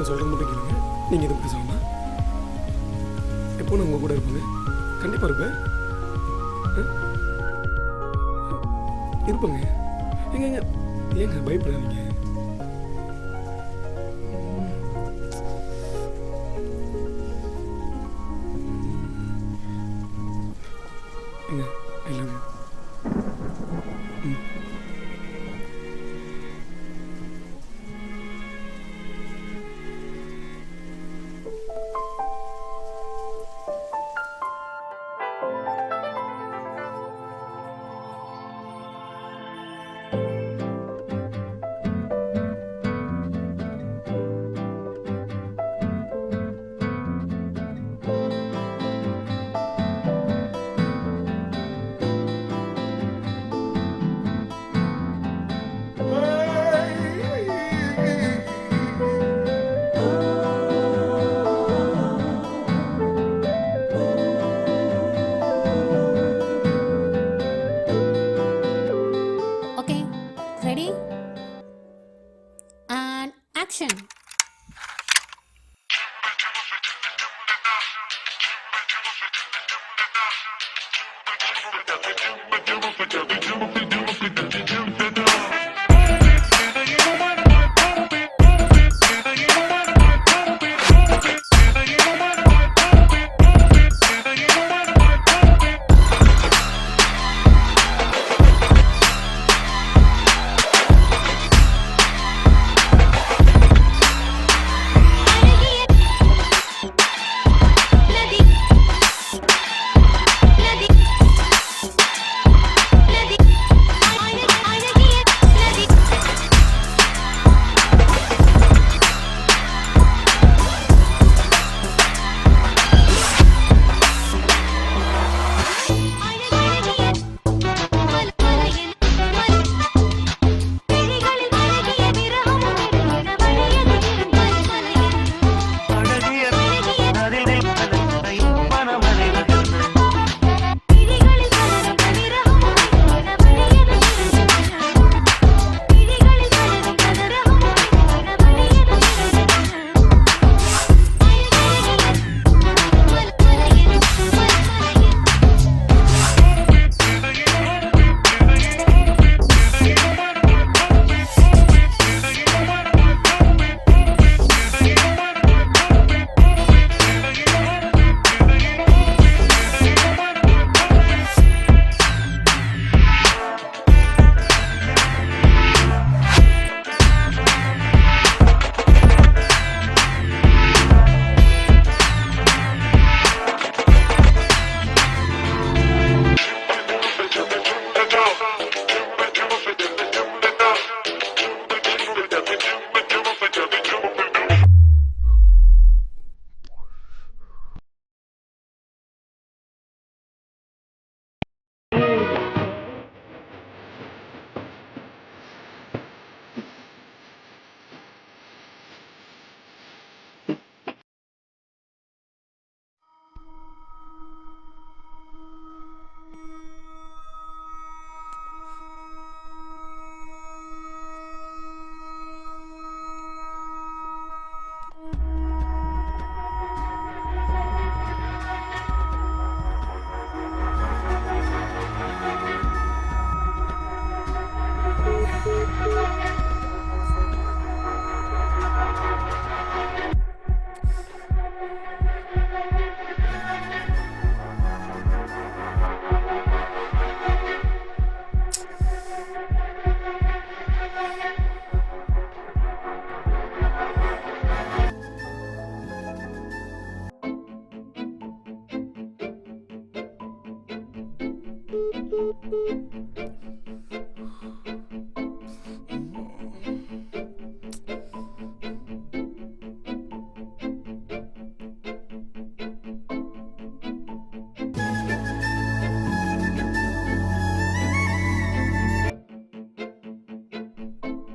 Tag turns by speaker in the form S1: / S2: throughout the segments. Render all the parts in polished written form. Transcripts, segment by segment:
S1: நான் சொல்கிறது மட்டும் கேளுங்க. நீங்கள் எதுவும் பேசலாமா? எப்போ நான் உங்கள் கூட இருப்பேங்க. கண்டிப்பாக இருப்பேன். இருப்பேங்க. ஏங்க ஏங்க பயப்படாதீங்க. ஏங்க I love you.
S2: Ready? And action.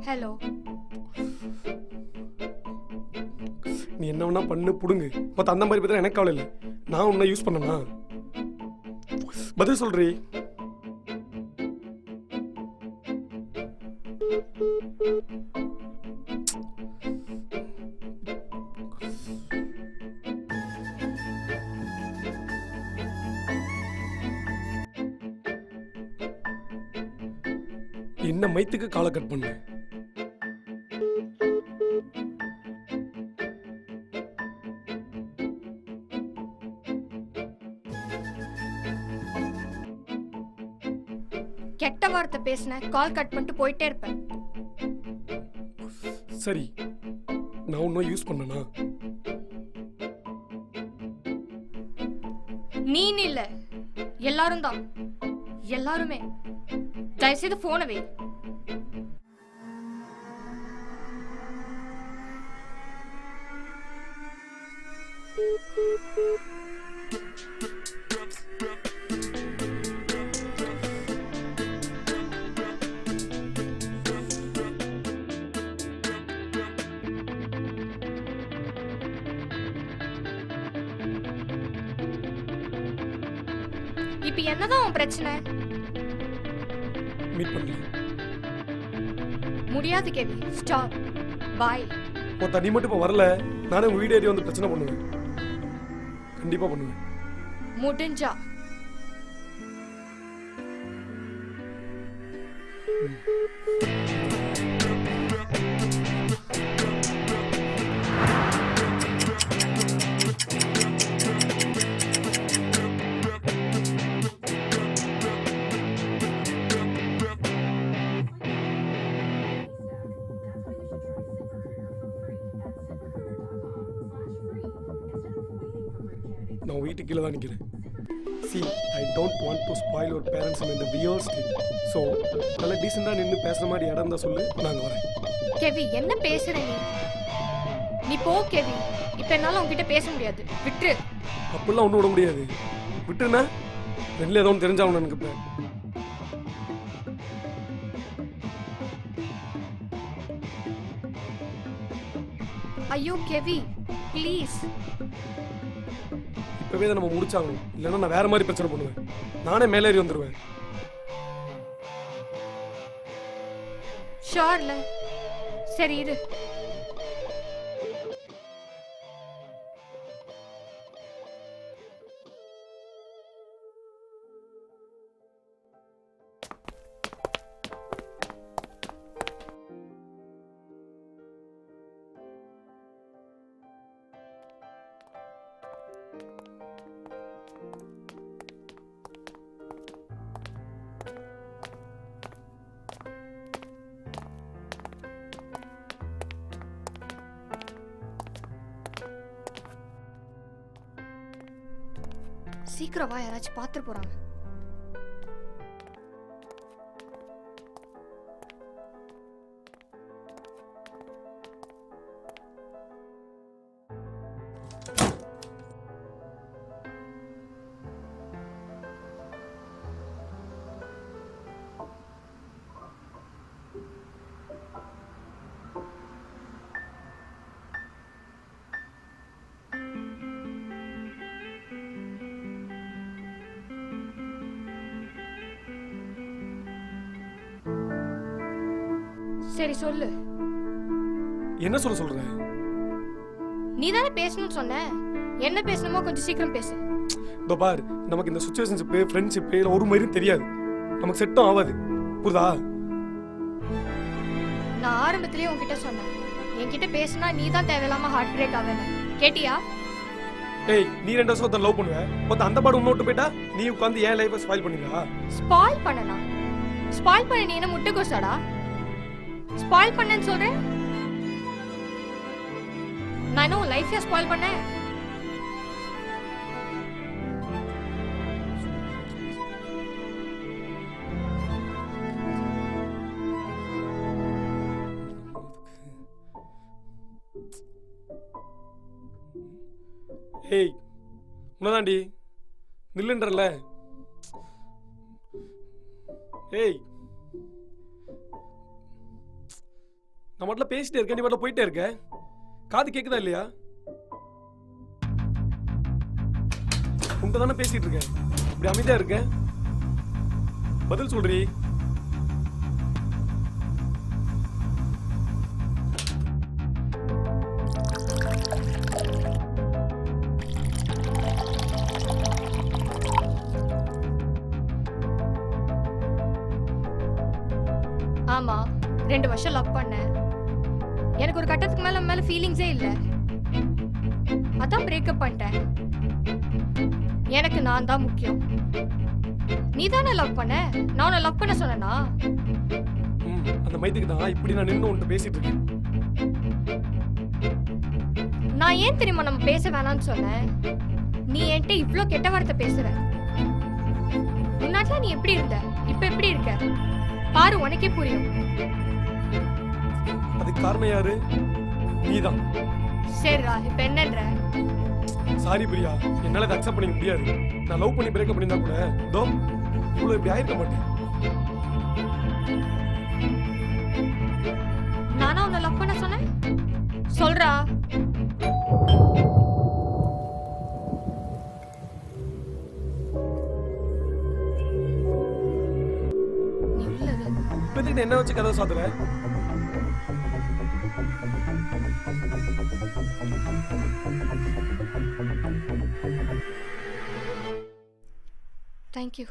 S3: Hello.
S1: நீ என்ன வேணா பண்ணு புடுங்க. பட் அந்த மாதிரி பத்தி எனக்கு கவலை இல்லை. நான் உன்னை யூஸ் பண்ணனா பதில் சொல்றீ. என்ன மைத்துக்கு காலை கட் பண்ண.
S3: கெட்ட வார்த்தை பேசின கால் கட் பண்ணிட்டு போயிட்டே இருப்பேன்.
S1: சரி, நான் ஒன்னும் யூஸ் பண்ணனா?
S3: நீ இல்ல, எல்லாரும் தான், எல்லாருமே. தயவுசெய்து போன வை. இப்ப என்னதான் உன் பிரச்சனை?
S1: மீட் பண்ணலாம்.
S3: முடியாது கேவி, ஸ்டாப், பாய்.
S1: நீ மட்டும் இப்போ வரல, நானே உங்க வீடு ஏறி வந்து பிரச்சனை பண்ணுவேன். கண்டிப்பா பண்ணுவேன்.
S3: முடிஞ்சா
S1: நான் வீட்டுக்கு கீழே தான் நிற்கிறேன். See, I don't want to spoil your parents in the weird state. So, நல்ல டீசெண்டாக நின்று பேசுகிற மாதிரி இடம் இருந்தால் சொல்லு, நாங்கள் வரேன்.
S3: கெவி, என்ன பேசுற நீ? நீ போ கெவி, இப்ப என்னால உன்கிட்ட பேச முடியாது, விட்டுரு.
S1: அப்படிலாம் ஒன்றும் விட முடியாது. விட்டுருண்ணா, ரெண்டில் ஏதோ ஒன்று தெரிஞ்சாகணும் எனக்கு இப்போ.
S3: ஐயோ கெவி, ப்ளீஸ்.
S1: இப்போவே தான் நம்ம முடிச்சாகணும், இல்லைன்னா நான் வேற மாதிரி பிரச்சனை பண்ணுவேன். நானே மேலேறி வந்துடுவேன்.
S3: ஷோர்ல, சரி இரு. சீக்கிரம் வா, யாராச்சும் பார்த்துட்டு போறாங்க. சரி சொல்லு.
S1: என்ன சொல்ற?
S3: நீ தானே பேசணும்னு சொன்ன. என்ன பேசணுமோ கொஞ்சம் சீக்கிரம் பேசு.
S1: இதோ பார், நமக்கு இந்த சிச்சுவேஷன்ஷிப், ஃப்ரெண்ட்ஷிப் ஒரு மாதிரியும் தெரியாது. நமக்கு செட்டும் ஆகாது. புரியுதா?
S3: நான் ஆரம்பத்திலேயே உன்கிட்ட சொன்னேன், என்கிட்ட பேசினா நீ தான் தேவையில்லாம ஹார்ட் பிரேக் ஆவேன்னு. கேட்டியா?
S1: ஏய், நீ 2 வருஷம் ஒருத்தன் லவ் பண்ணுவ, ஒருத்தன் அந்த பாடு உன்னோட்டு போயிட்டா நீ உட்காந்து ஏன் லைஃபை ஸ்பாயில் பண்ணிடுவா?
S3: ஸ்பாயில் பண்ணனா? ஸ்பாயில் பண்ண நீ என்ன முட்டைக்கோசாடா? ஸ்பாயில் பண்ணேன்னு சொல்றேன். நான் என்ன உன் லைஃபையா ஸ்பாயில் பண்ணேன்?
S1: ஏய், உன்னதாண்டி நில்லுன்றல. ஏய், நான் மட்டும் பேசிட்டே இருக்கேன், நீ மட்டும் போயிட்டே இருக்க. காது கேக்குதா இல்லையா? உன்கிட்ட தானே பேசிட்டு இருக்கேன், இப்படி அமைதியா இருக்க. பதில் சொல்றீ.
S3: ஆமா 2 வருஷம் லவ் பண்ணேன். எனக்கு ஒரு கட்டத்துக்கு மேல ஃபீலிங்ஸே இல்ல. அதான் பிரேக்கப் பண்ணிட்டேன். எனக்கு நான் தான் முக்கியம். நீ தானே லவ் பண்ண, நான் உன்னை லவ் பண்ண சொன்னேனா?
S1: அந்த மைத்துக்கு தான் இப்படி நான் நின்று உன்கிட்ட பேசிட்டு இருக்கேன்.
S3: நான் ஏன் தெரியுமா நம்ம பேச வேணாம்னு சொன்னேன்? நீ என்கிட்ட இவ்ளோ கெட்ட வார்த்தை பேசுற. முன்னாடி நீ எப்படி இருந்த, இப்ப எப்படி இருக்க பாரு, உனக்கே புரியும்.
S1: அதுக்கு காரணம் யாரு? நீதான்.
S3: சரிடா, இப்ப என்னன்ற?
S1: சாரி பிரியா, என்னால இதை அக்செப்ட் பண்ணிக்க முடியாது. நான் லவ் பண்ணி பிரேக்கப் பண்ணியிருந்தா கூட தோ இவ்வளவு இப்படி ஆயிருக்க மாட்டேன்.
S3: நானா உன்னை லவ் பண்ண சொன்னேன்? சொல்றா. நீ உள்ளது
S1: இப்ப என்ன வச்சு கதை சாத்துற?
S3: தேங்க்யூ.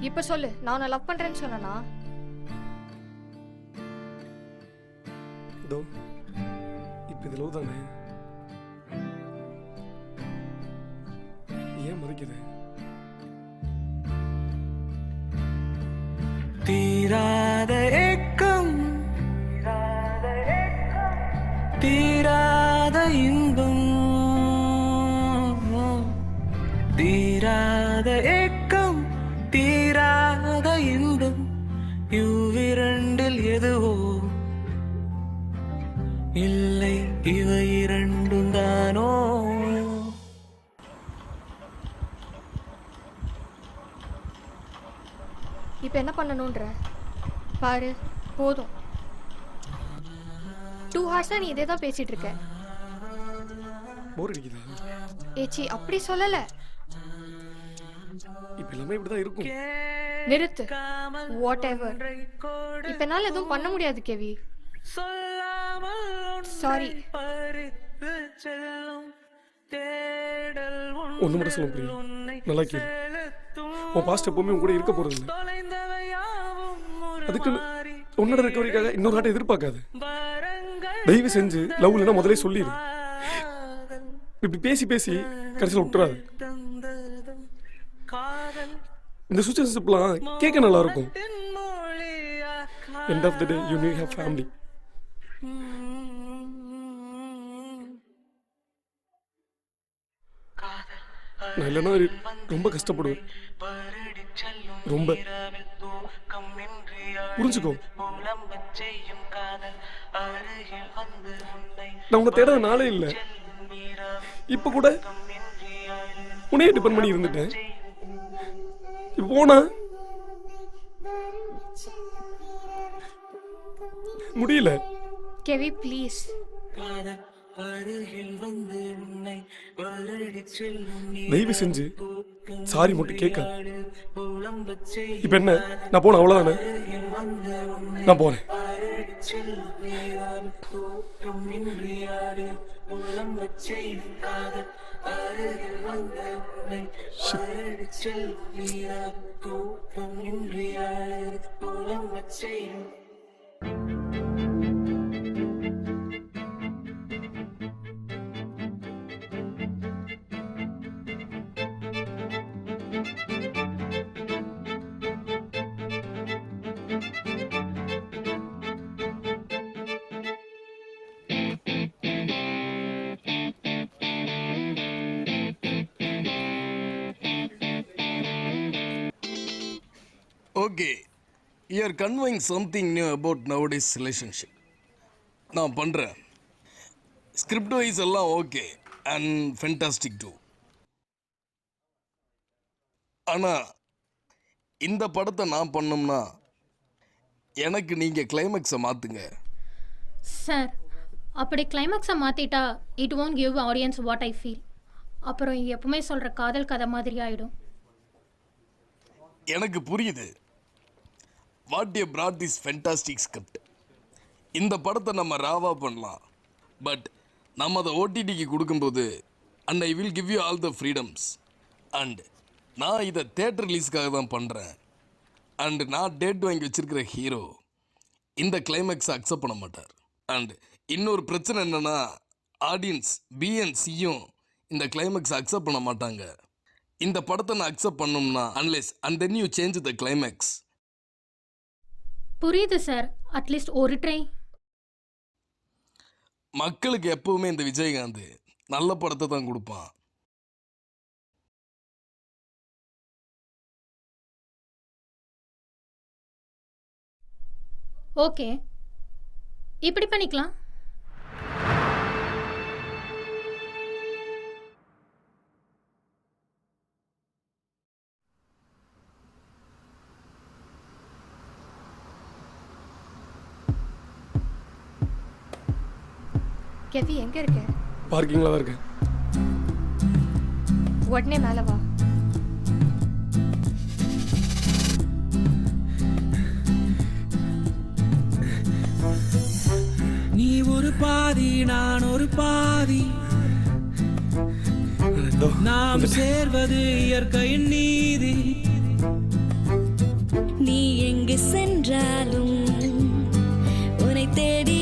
S3: இப்ப சொல்லு, நான் உன்னை லவ் பண்றேன்னு சொன்னனா?
S1: இதோ இப்ப இது லவ் தானே? ஏன் மறைக்குது?
S2: தீராத ஏக்கம், தீராத இன்பம், தீராத ஏக்கம், தீராத இன்பம், இவ்விரண்டில் எதுவோ இல்லை, இவை இரண்டும் தானோ?
S3: இப்ப என்ன பண்ணணும்ன்ற பாரு, போதும். 2 ஹார்ஸா நீ இதே தான் பேசிட்டு இருக்க.
S1: போர் அடிக்குதா?
S3: ஏச்சி, அப்படி சொல்லல.
S1: இப்ப எல்லாமே இப்படிதான் இருக்கும்.
S3: நிறுத்து. What ever. இப்ப என்னால எதுவும் பண்ண முடியாது கேவி. சாரி.
S1: ஒண்ணு மட்டும் சொல்ல பிரியா, நல்லா கேளு. உன் பாஸ்ட் எப்பவுமே உன் கூட இருக்க போறது இல்லை. அதுக்கு உன்னோட ரெக்கவரிக்காக இன்னொரு நாட்டை எதிர்பார்க்காது. தயவு செஞ்சு லவ் இல்லைன்னா முதலே சொல்லிடு. இப்படி பேசி பேசி கடைசியில் விட்டுறாது. இந்த சுச்சுவேஷன்ஸ்லாம் கேட்க நல்லா இருக்கும். End of the day, you need to have family. நான் இல்லைன்னா ரொம்ப கஷ்டப்படுவேன். ரொம்ப புரிஞ்சுக்கோ. நான் உன்னை தேடாத நாளே இல்லை. இப்ப கூட உன்னையே டிபெண்ட் பண்ணி இருந்துட்டேன். இப்ப போனா முடியல.
S3: KV please.
S1: தயவு செஞ்சு சாரி மட்டும் கேட்க. இப்ப என்ன, நான் போன அவ்வளவுதானே? நான் போறேன்.
S4: Okay, you are conveying something new about nowadays relationship. நான் பண்ணுறேன். ஸ்கிரிப்ட் வைஸ் எல்லாம் ஓகே அண்ட் ஃபென்டாஸ்டிக் டூ. ஆனால் இந்த படத்தை நான் பண்ணோம்னா எனக்கு நீங்கள் கிளைமேக்ஸை மாற்றுங்க.
S5: சார், அப்படி கிளைமேக்ஸை மாற்றிட்டா it won't give audience what I feel. அப்புறம் எப்பவுமே சொல்கிற காதல் கதை மாதிரி ஆகிடும்.
S4: எனக்கு புரியுது. What you brought this fantastic script. இந்த படத்தை நம்ம ராவா பண்ணலாம். பட் நம்ம அதை ஓடிடிக்கு கொடுக்கும்போது and I will give you all the freedoms. And நான் இதை தேட்டர் ரிலீஸ்க்காக தான் பண்ணுறேன். அண்ட் நான் டேட் வாங்கி வச்சிருக்கிற ஹீரோ இந்த கிளைமேக்ஸை அக்செப்ட் பண்ண மாட்டார். அண்ட் இன்னொரு பிரச்சனை என்னென்னா ஆடியன்ஸ் பிஎன்சியும் இந்த கிளைமேக்ஸை அக்செப்ட் பண்ண மாட்டாங்க. இந்த படத்தை நான் அக்செப்ட் பண்ணோம்னா unless and then you change the climax.
S5: புரியுது சார், அட்லீஸ்ட் ஒரு ட்ரை.
S4: மக்களுக்கு எப்பவுமே இந்த விஜயகாந்த் நல்ல படத்தை தான் கொடுப்பான்.
S5: ஓகே, இப்படி பண்ணிக்கலாம்.
S3: கெவி எங்க இருக்க?
S1: பார்க்கிங்கில் தான் இருக்கேன்.
S3: உடனே மேல வா.
S2: நீ ஒரு பாதி நான் ஒரு பாதி,
S1: இதோ
S2: நாம் சேர்வது இயற்கையின் நீதி.
S6: நீ எங்கு சென்றாலும் உன்னை தேடி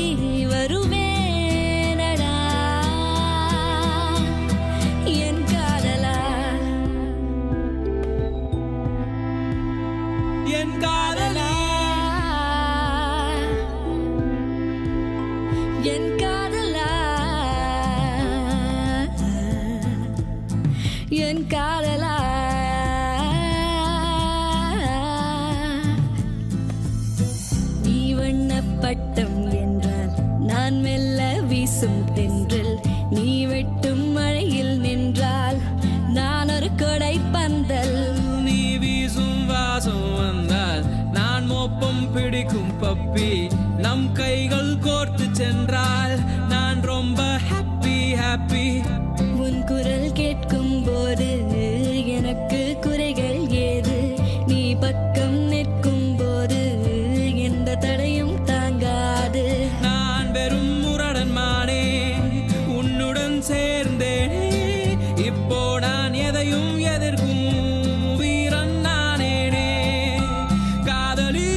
S6: வருவேனடா என் காதலா,
S2: என் காதலா,
S6: என் காதலா, என் காதலா. நீ வண்ணப்பட்டம் என்றால் நான் மெல்ல வீசும் தென்றல், நீ வெட்டும் மழையில் நின்றால் நான் ஒரு கொடை பந்தல்.
S2: நீ வீசும் வாசம் வந்தால் நான் மோப்பம் பிடிக்கும் பப்பி, நம் கைகள் கோர்த்து சென்றால் நான் ரொம்ப ஹாப்பி ஹாப்பி.
S6: உன் குரல் கேட்கும் போது எனக்கு குறைகள் ஏது, நீ பக்கம் நிற்கும் போது எந்த தடையும் தாங்காது.
S2: நான் வெறும் முரடன் மானே உன்னுடன் சேர்ந்தேனே, இப்போ நான் எதையும் எதிர்க்கும் வீரன் நானேனே. காதலி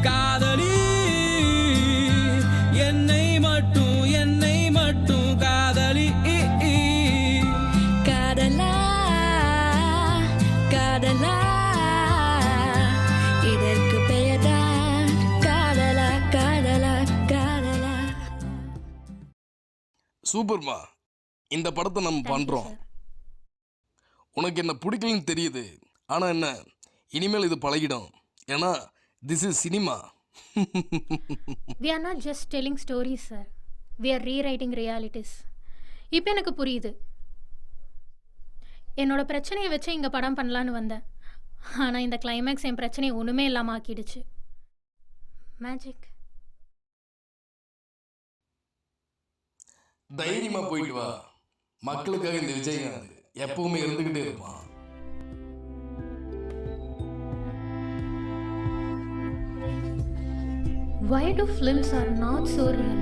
S2: காதலி என்னை மட்டும் காதலி.
S6: காதலா காதலா, இதற்கு பெயர்தான் காதலா காதலா காதலா.
S4: சூப்பர்மா, இந்த படத்தை நம்ம பண்ணுறோம். உனக்கு என்ன பிடிக்கலன்னு தெரியுது, ஆனால் என்ன இனிமேல் இது பழகிடும். ஏன்னா this is cinema.
S5: We are not just telling stories, sir. We are rewriting realities. இப்போ எனக்கு புரியுது. என்னோட பிரச்சனையை வச்சு இங்கே படம் பண்ணலான்னு வந்தேன். ஆனால் இந்த கிளைமேக்ஸ் என் பிரச்சனையை ஒன்றுமே இல்லாமல் ஆக்கிடுச்சு. மேஜிக்.
S4: தைரியமா போயிட்டு வா. மக்களுக்காக இந்த விஜயகாந்த் எப்பவுமே இருந்துகிட்டே இருப்பான்.
S5: Why do films are not so real?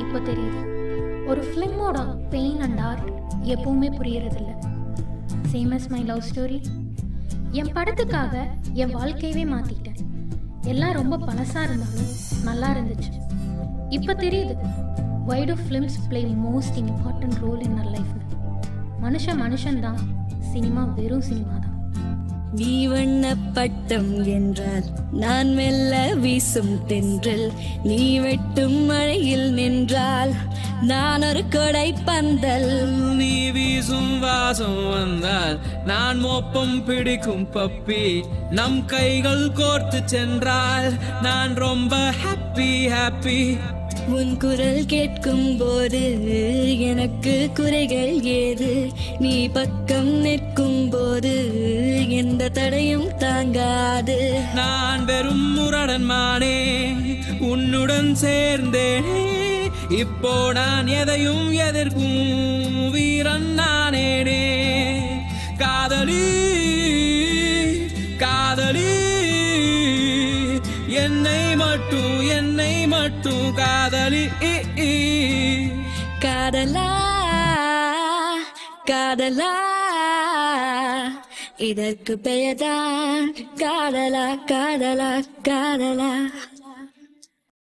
S5: இப்போ தெரியுது. ஒரு ஃபிலிமோட பெயின் அண்ட் ஆர்ட் எப்பவுமே புரியறதில்ல. Same as my love story. என் படத்துக்காக என் வாழ்க்கையவே மாற்றிட்டேன். எல்லாம் ரொம்ப பழசாக இருந்தாலும் நல்லா இருந்துச்சு. இப்போ தெரியுது. Why do films play most important role in our life? மனுஷன்தான், சினிமா வெறும் சினிமா தான்.
S6: நீ வண்ணப்பட்டம் என்றால் நான் மெல்ல வீசும் தென்றல், நீ வெட்டும் மழையில் நின்றால் நான் ஒரு கொடை பந்தல்.
S2: நீ வீசும் வாசம் வந்தால் நான் மோப்பம் பிடிக்கும் பப்பி, நம் கைகள் கோர்த்து சென்றால் நான் ரொம்ப ஹாப்பி ஹாப்பி.
S6: உன் குரல் கேட்கும் போது எனக்கு குறைகள் ஏது, நீ பக்கம் நிற்கும் போது எந்த தடையும் தாங்காது.
S2: நான் வெறும் முரடன் மானே உன்னுடன் சேர்ந்தேனே, இப்போ நான் எதையும் எதிர்க்கும் வீரன் நானேனே. காதலி காதலி என்னை மட்டும் என்னை மட்டும் காதலி
S6: காதலா காதலா இதற்கு பெயர்தான் காதலா காதலா காதலா